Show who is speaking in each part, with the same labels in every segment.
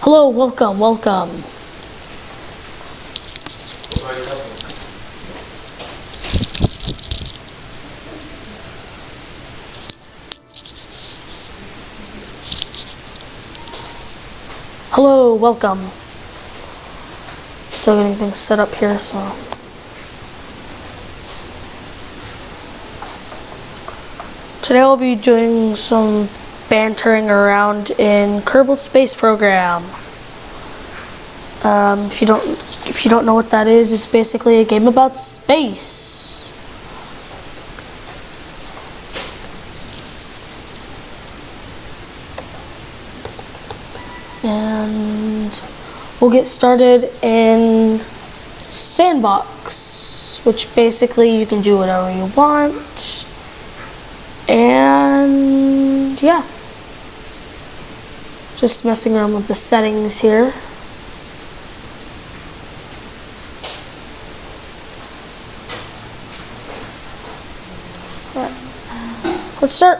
Speaker 1: Hello, welcome. Hello, welcome. Still getting things set up here, so. Today I'll be doing some bantering around in Kerbal Space Program. If you don't know what that is, it's basically a game about space. And we'll get started in Sandbox, which basically you can do whatever you want. And yeah, just messing around with the settings here. All right, let's start.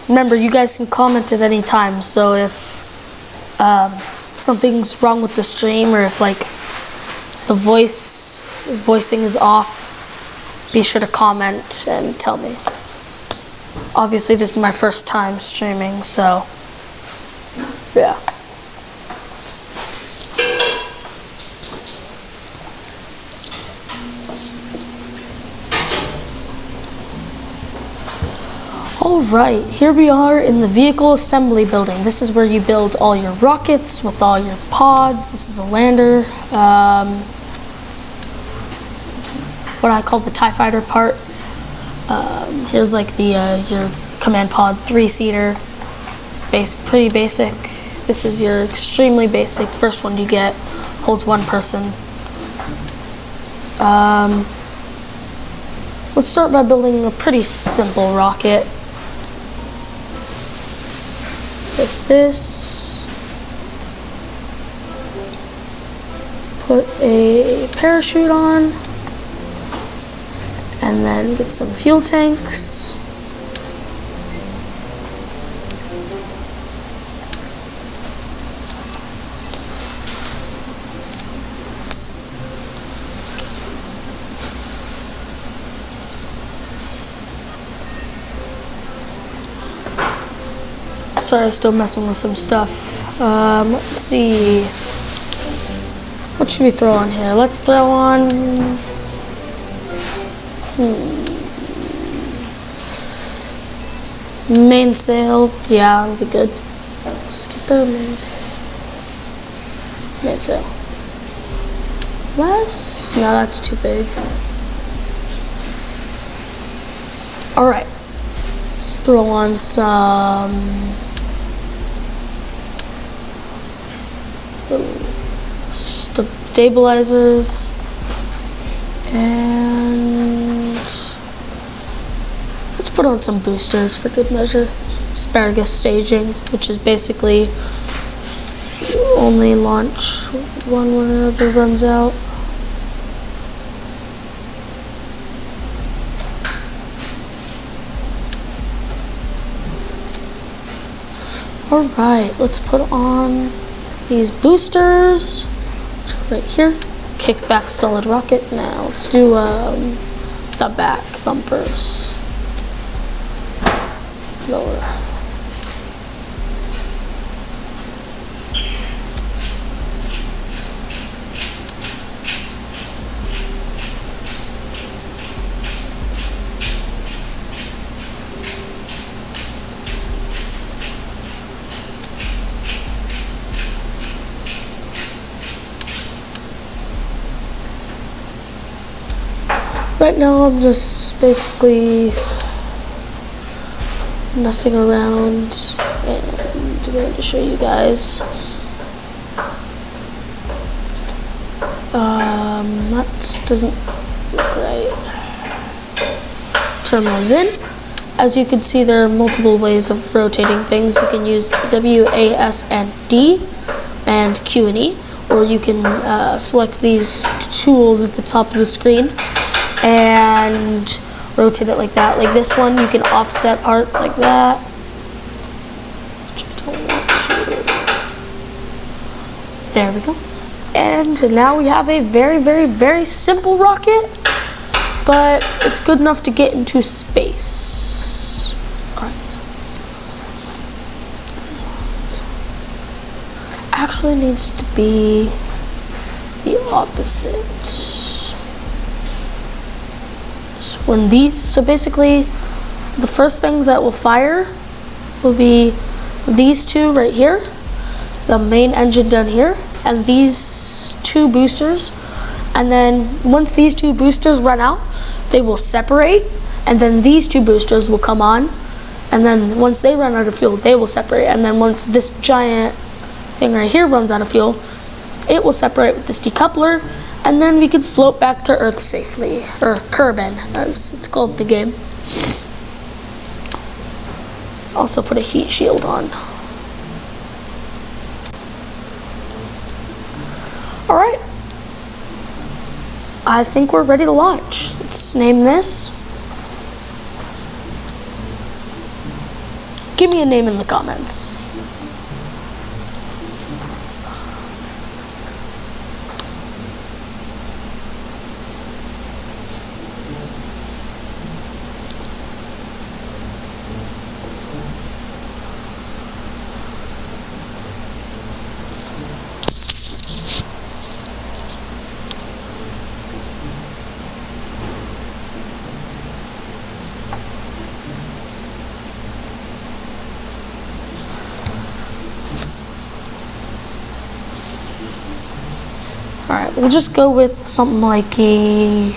Speaker 1: Remember, you guys can comment at any time, so if something's wrong with the stream or if like the voicing is off, be sure to comment and tell me. Obviously, this is my first time streaming, so yeah. Alright, here we are in the vehicle assembly building. This is where you build all your rockets with all your pods. This is a lander. What I call the TIE fighter part. Here's like the your command pod 3-seater. Pretty basic. This is your extremely basic first one you get. Holds one person. Let's start by building a pretty simple rocket. Like this. Put a parachute on. And then get some fuel tanks. Sorry, I'm still messing with some stuff. Let's see. What should we throw on here? Let's throw on... mainsail. Yeah, that'll be good. Skipper, mainsail. Mainsail. Less? No, that's too big. Alright. Let's throw on some... stabilizers, and let's put on some boosters for good measure. Asparagus staging, which is basically you only launch one when another runs out. Alright, let's put on these boosters right here. Kickback solid rocket. Now let's do the back thumpers. Lower. Right now I'm just basically messing around and I'm going to show you guys That doesn't look right. Turn those in. As you can see, there are multiple ways of rotating things. You can use W, A, S, and D, and Q and E, or you can select these tools at the top of the screen and rotate it like that. Like this one, you can offset parts like that. Which I don't want to. There we go. And now we have a very, very, very simple rocket, but it's good enough to get into space. All right. Actually needs to be the opposite. So basically, the first things that will fire will be these two right here, the main engine down here, and these two boosters. And then once these two boosters run out, they will separate, and then these two boosters will come on, and then once they run out of fuel, they will separate, and then once this giant thing right here runs out of fuel, it will separate with this decoupler, and then we can float back to Earth safely, or Kerbin, as it's called in the game. Also put a heat shield on. Alright. I think we're ready to launch. Let's name this. Give me a name in the comments. Alright, we'll just go with something like a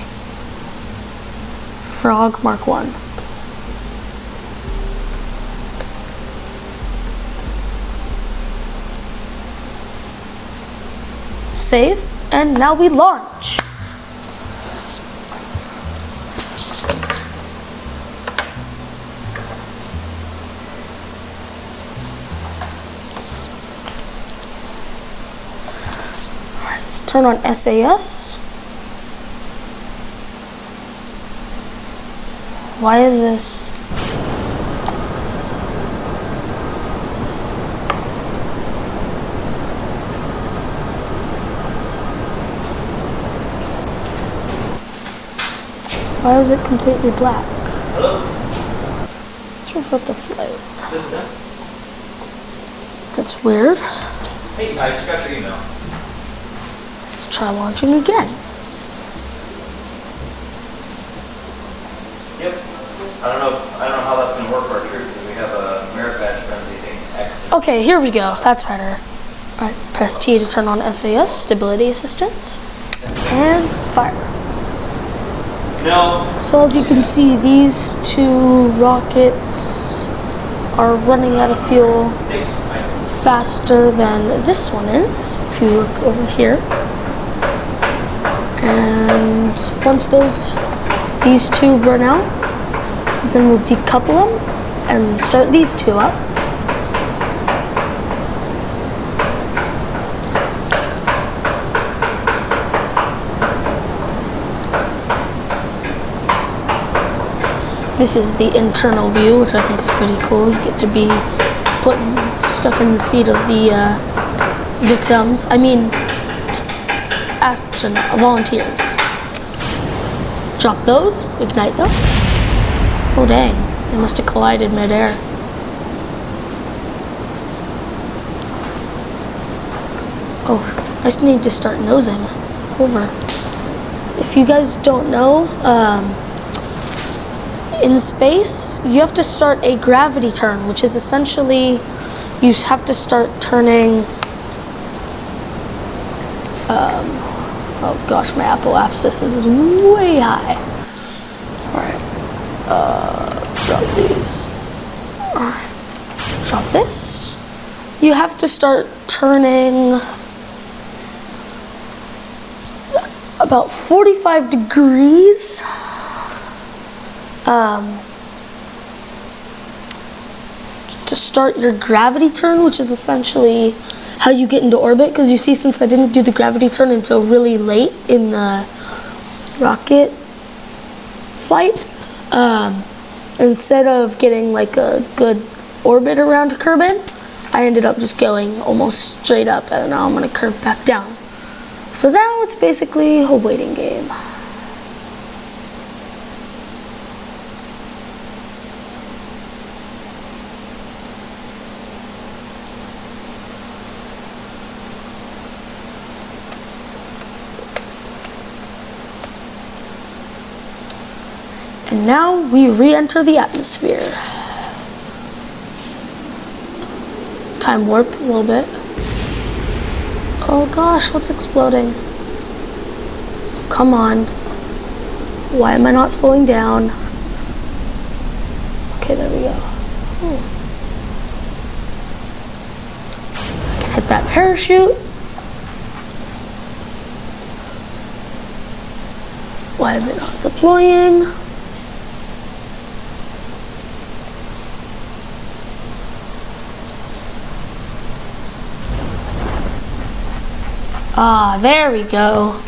Speaker 1: Frog Mark 1. Save, and now we launch. Let's turn on SAS. Why is this? Why is it completely black?
Speaker 2: Hello?
Speaker 1: Let's revert the flight.
Speaker 2: This is him.
Speaker 1: That's weird.
Speaker 2: Hey, I just got your email.
Speaker 1: Let's try launching again.
Speaker 2: Yep. I don't know how that's gonna work for our troop because we have a merit badge frenzy thing. X.
Speaker 1: Okay, here we go. That's better. Alright, press T to turn on SAS, stability assistance, and fire.
Speaker 2: No.
Speaker 1: So as you can see, these two rockets are running out of fuel
Speaker 2: Thanks.
Speaker 1: faster than this one is, if you look over here. And once these two run out, then we'll decouple them and start these two up. This is the internal view, which I think is pretty cool. You get to be stuck in the seat of the victims. I mean, volunteers. Drop those, ignite those. Oh dang, they must have collided midair. Oh, I just need to start nosing. Over. If you guys don't know, in space, you have to start a gravity turn, which is essentially, you have to start turning, oh gosh, my Apple abscess is way high. Alright, drop these. Alright, drop this. You have to start turning about 45 degrees. To start your gravity turn, which is essentially how you get into orbit, because you see, since I didn't do the gravity turn until really late in the rocket flight, instead of getting like a good orbit around Kerbin, I ended up just going almost straight up, and now I'm going to curve back down. So now it's basically a waiting game. And now we re-enter the atmosphere. Time warp a little bit. Oh gosh, what's exploding? Come on. Why am I not slowing down? Okay, there we go. I can hit that parachute. Why is it not deploying? Ah, there we go.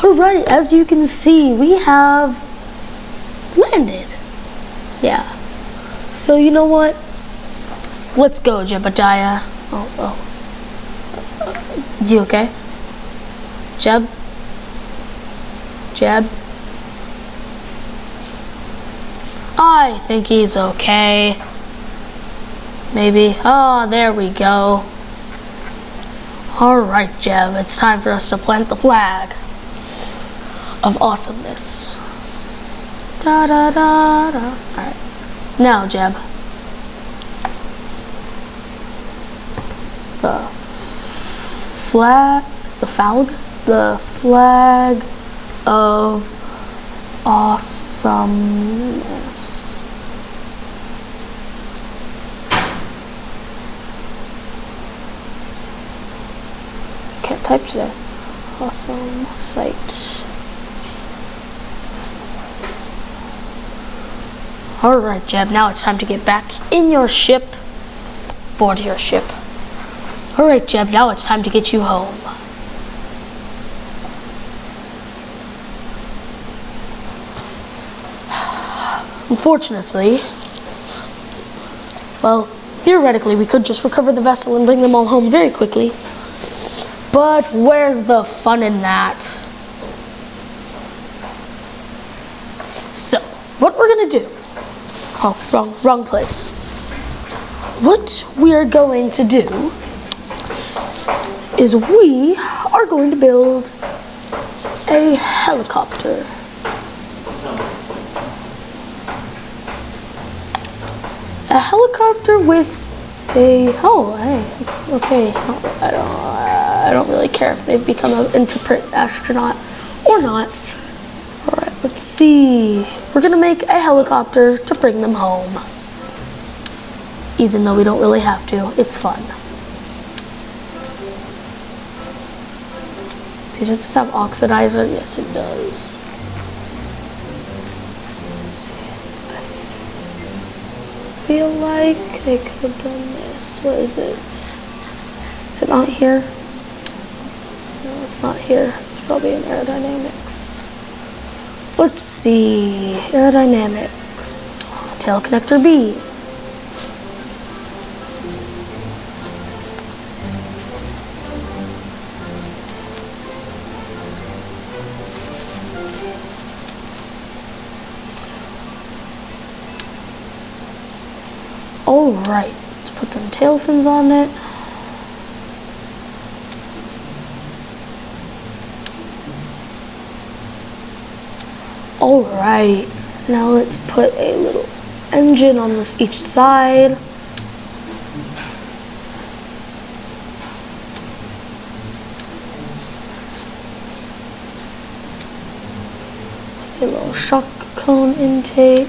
Speaker 1: Alright, as you can see, we have landed. Yeah. So you know what? Let's go, Jebediah. Oh. You okay? Jeb? I think he's okay. Maybe. Oh, there we go. Alright, Jeb, it's time for us to plant the flag of awesomeness. Da da da da. Alright. Now, Jeb. The flag of awesomeness. Can't type today. Awesome sight. Alright, Jeb, now it's time to get back in your ship. Board your ship. Alright, Jeb, now it's time to get you home. Unfortunately, well, theoretically, we could just recover the vessel and bring them all home very quickly. But where's the fun in that? So, what we're gonna do... Oh, wrong place. What we are going to do is we are going to build a helicopter. A helicopter with a... Oh, hey, okay. I don't really care if they've become an interpret astronaut or not. Alright, let's see. We're gonna make a helicopter to bring them home. Even though we don't really have to. It's fun. See, does this have oxidizer? Yes, it does. Let's see. I feel like I could have done this. What is it? Is it not here? No, it's not here. It's probably in aerodynamics. Let's see. Aerodynamics. Tail connector B. Alright, let's put some tail fins on it. Alright, now let's put a little engine on each side. With a little shock cone intake.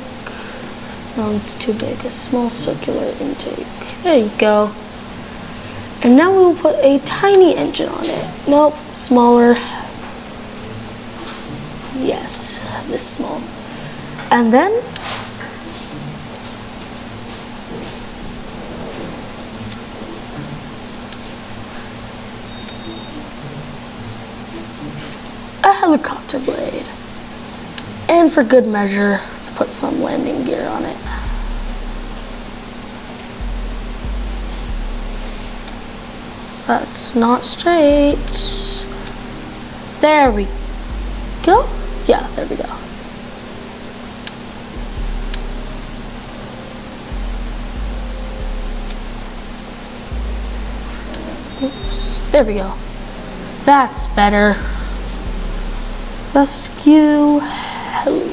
Speaker 1: No, it's too big, a small circular intake. There you go. And now we will put a tiny engine on it. Nope, smaller. Yes, this small. And then a helicopter blade. And for good measure, let's put some landing gear on it. That's not straight. There we go. Yeah, there we go. Oops, there we go. That's better. Rescue heli.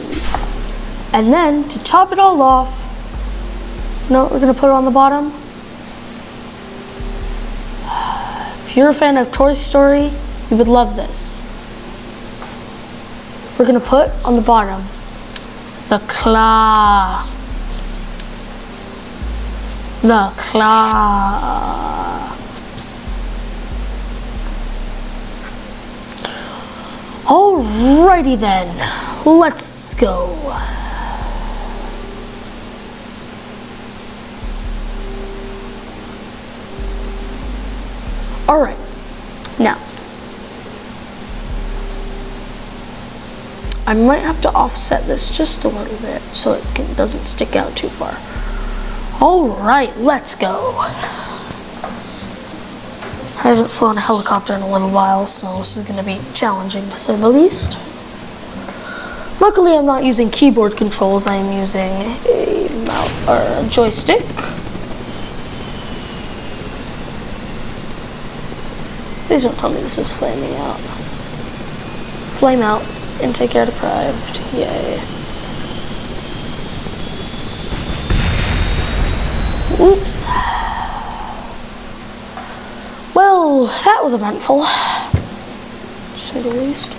Speaker 1: And then to top it all off, no, we're gonna put it on the bottom. If you're a fan of Toy Story, you would love this. We're gonna put on the bottom the claw. The claw. Alrighty then, let's go. Alright, now, I might have to offset this just a little bit so it doesn't stick out too far. Alright, let's go. I haven't flown a helicopter in a little while, so this is going to be challenging to say the least. Luckily, I'm not using keyboard controls. I am using a joystick. Please don't tell me this is flaming out. Flame out. Intake air deprived. Yay. Oops. Well, that was eventful, to say the least.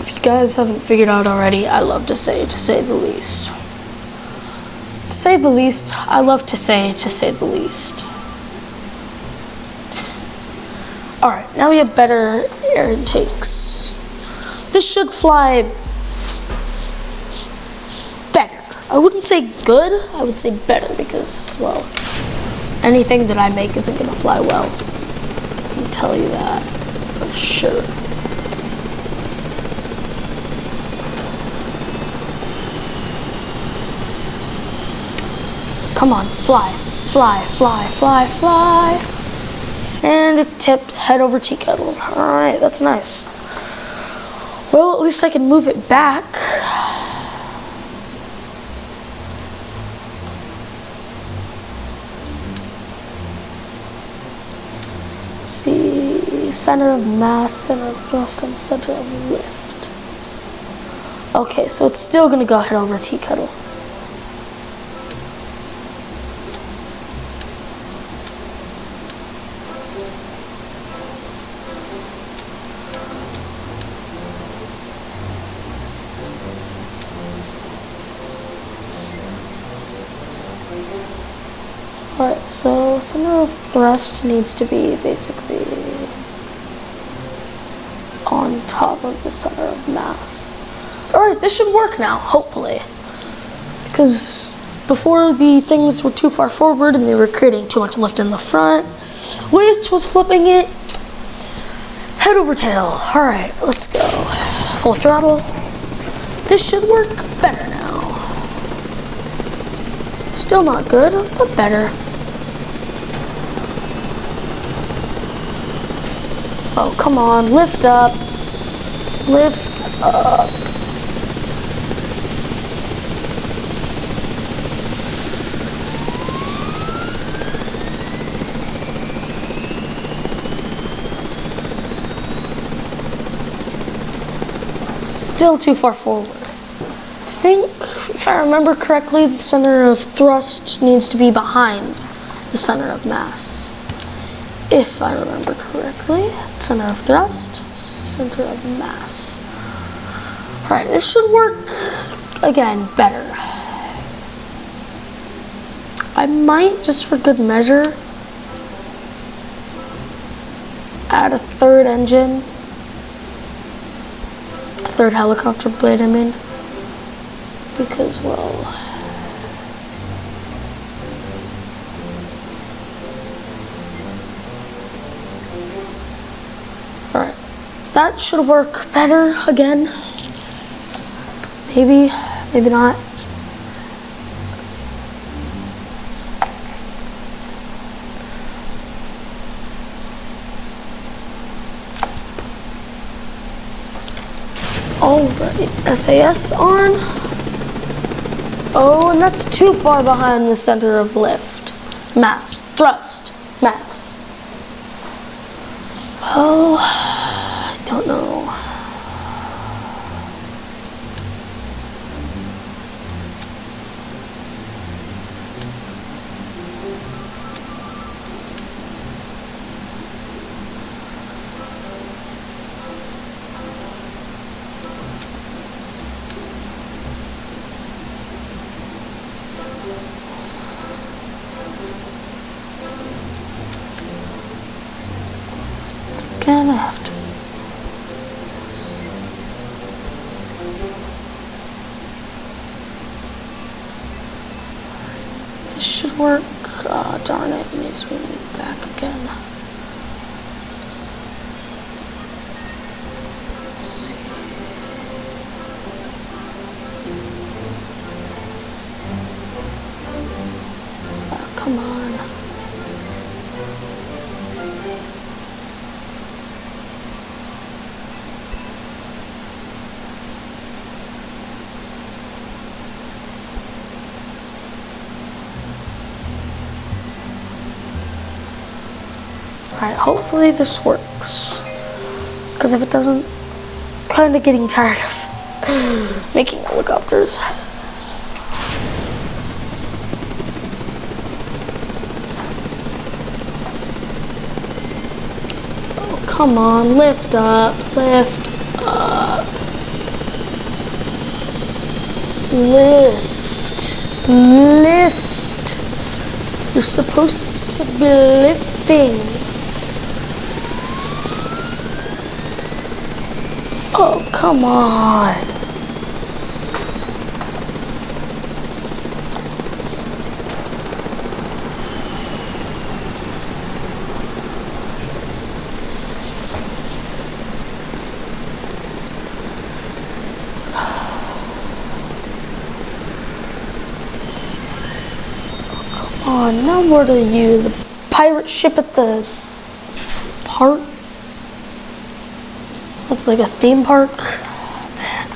Speaker 1: If you guys haven't figured out already, I love to say the least. To say the least, I love to say the least. Alright, now we have better air intakes. This should fly better. I wouldn't say good, I would say better because, well, anything that I make isn't going to fly well. I can tell you that for sure. Come on, fly, fly, fly, fly, fly. And it tips head over tea kettle. Alright, that's nice. Well, at least I can move it back. See, center of mass, center of thrust, and center of lift. Okay, so it's still gonna go head over tea kettle. Alright, so center of thrust needs to be basically on top of the center of mass. Alright, this should work now, hopefully. Because before the things were too far forward and they were creating too much lift in the front, which was flipping it head over tail. Alright, let's go. Full throttle. This should work better now. Still not good, but better. Oh, come on, lift up. Lift up. Still too far forward. I think, if I remember correctly, the center of thrust needs to be behind the center of mass. If I remember correctly, center of thrust, center of mass. Alright, this should work, again, better. I might, just for good measure, add a third engine. A third helicopter blade, I mean. Because, well... Alright. That should work better again. Maybe, maybe not. Alright, SAS on. Oh, and that's too far behind the center of lift. Mass, thrust, mass. Oh, I don't know. Gonna have to. This should work. Oh, darn it, it needs me back again. Let's see. Oh, come on. Alright, hopefully this works. Because if it doesn't, I'm kind of getting tired of making helicopters. Oh, come on, lift up, lift up. Lift, lift. You're supposed to be lifting. Oh, come on. Come on, now what are you? The pirate ship at the park? Like a theme park? Man.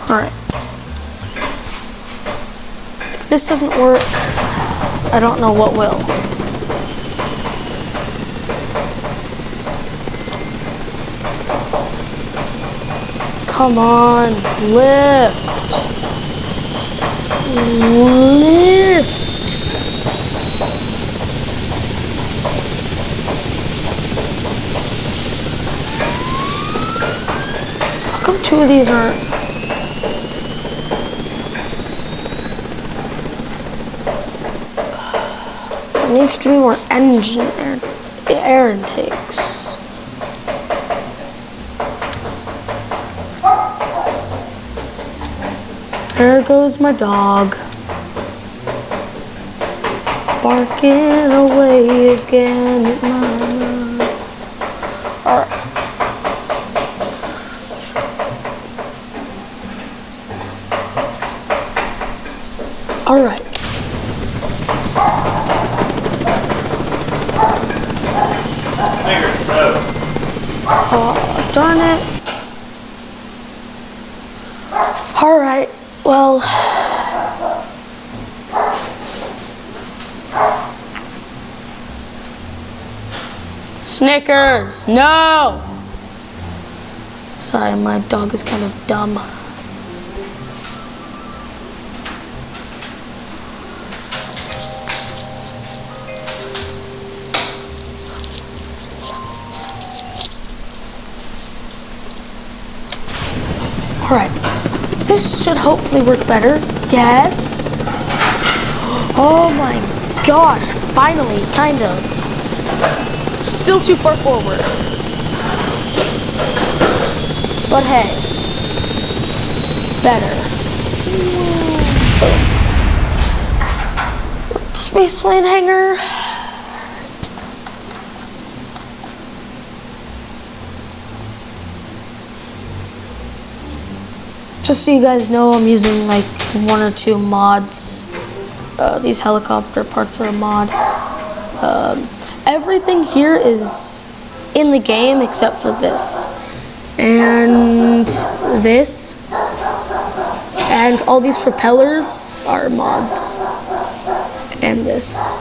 Speaker 1: Alright. If this doesn't work, I don't know what will. Come on, lift. Lift. How come two of these aren't? There needs to be more engine air intakes. There goes my dog. Barking away again at mama. Alright. All right. Oh, darn it. All right. Well. Snickers, no! Sorry, my dog is kind of dumb. Alright, this should hopefully work better. Yes. Oh my gosh, finally, kind of. Still too far forward. But hey, it's better. Space plane hangar. Just so you guys know, I'm using like 1 or 2 mods. These helicopter parts are a mod. Everything here is in the game except for this. And this. And all these propellers are mods. And this.